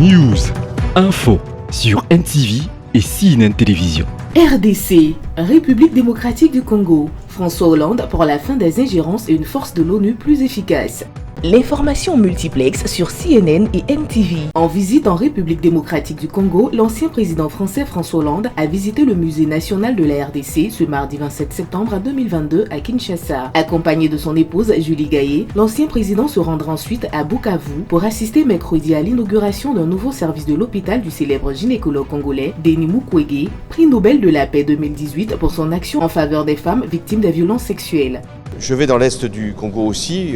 News, info sur NTV et CNN Télévision. RDC, République démocratique du Congo. François Hollande pour la fin des ingérences et une force de l'ONU plus efficace. L'information multiplex sur CNN et NTV. En visite en République démocratique du Congo, l'ancien président français François Hollande a visité le musée national de la RDC ce mardi 27 septembre 2022 à Kinshasa. Accompagné de son épouse Julie Gaillet, l'ancien président se rendra ensuite à Bukavu pour assister mercredi à l'inauguration d'un nouveau service de l'hôpital du célèbre gynécologue congolais Denis Mukwege, prix Nobel de la paix 2018 pour son action en faveur des femmes victimes des violences sexuelles. Je vais dans l'est du Congo aussi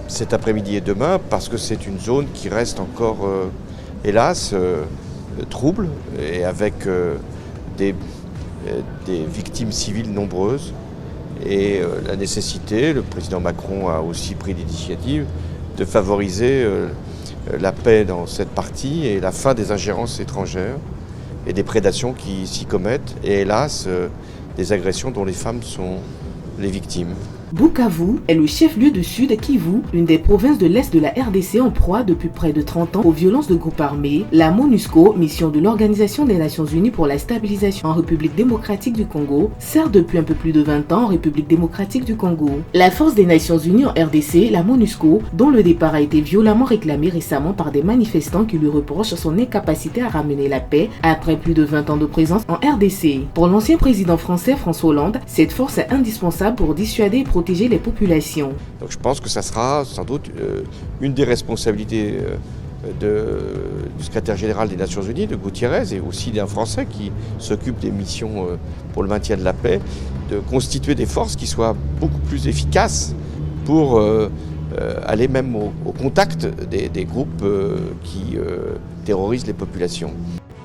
cet après-midi et demain parce que c'est une zone qui reste encore, hélas, trouble et avec des victimes civiles nombreuses et la nécessité, le président Macron a aussi pris l'initiative de favoriser la paix dans cette partie et la fin des ingérences étrangères et des prédations qui s'y commettent et hélas des agressions dont les femmes sont les victimes. Bukavu est le chef-lieu du Sud Kivu, une des provinces de l'Est de la RDC en proie depuis près de 30 ans aux violences de groupes armés. La MONUSCO, mission de l'Organisation des Nations Unies pour la stabilisation en République démocratique du Congo, sert depuis un peu plus de 20 ans en République démocratique du Congo. La force des Nations Unies en RDC, la MONUSCO, dont le départ a été violemment réclamé récemment par des manifestants qui lui reprochent son incapacité à ramener la paix après plus de 20 ans de présence en RDC. Pour l'ancien président français François Hollande, cette force est indispensable pour dissuader et protéger les populations. Donc je pense que ça sera sans doute une des responsabilités du secrétaire général des Nations Unies, de Guterres, et aussi d'un Français qui s'occupe des missions pour le maintien de la paix, de constituer des forces qui soient beaucoup plus efficaces pour aller même au contact des groupes qui terrorisent les populations.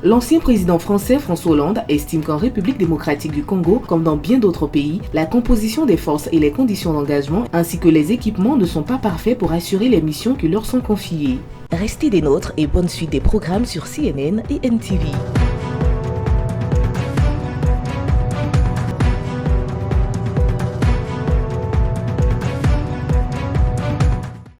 L'ancien président français François Hollande estime qu'en République démocratique du Congo, comme dans bien d'autres pays, la composition des forces et les conditions d'engagement ainsi que les équipements ne sont pas parfaits pour assurer les missions qui leur sont confiées. Restez des nôtres et bonne suite des programmes sur CNN et NTV.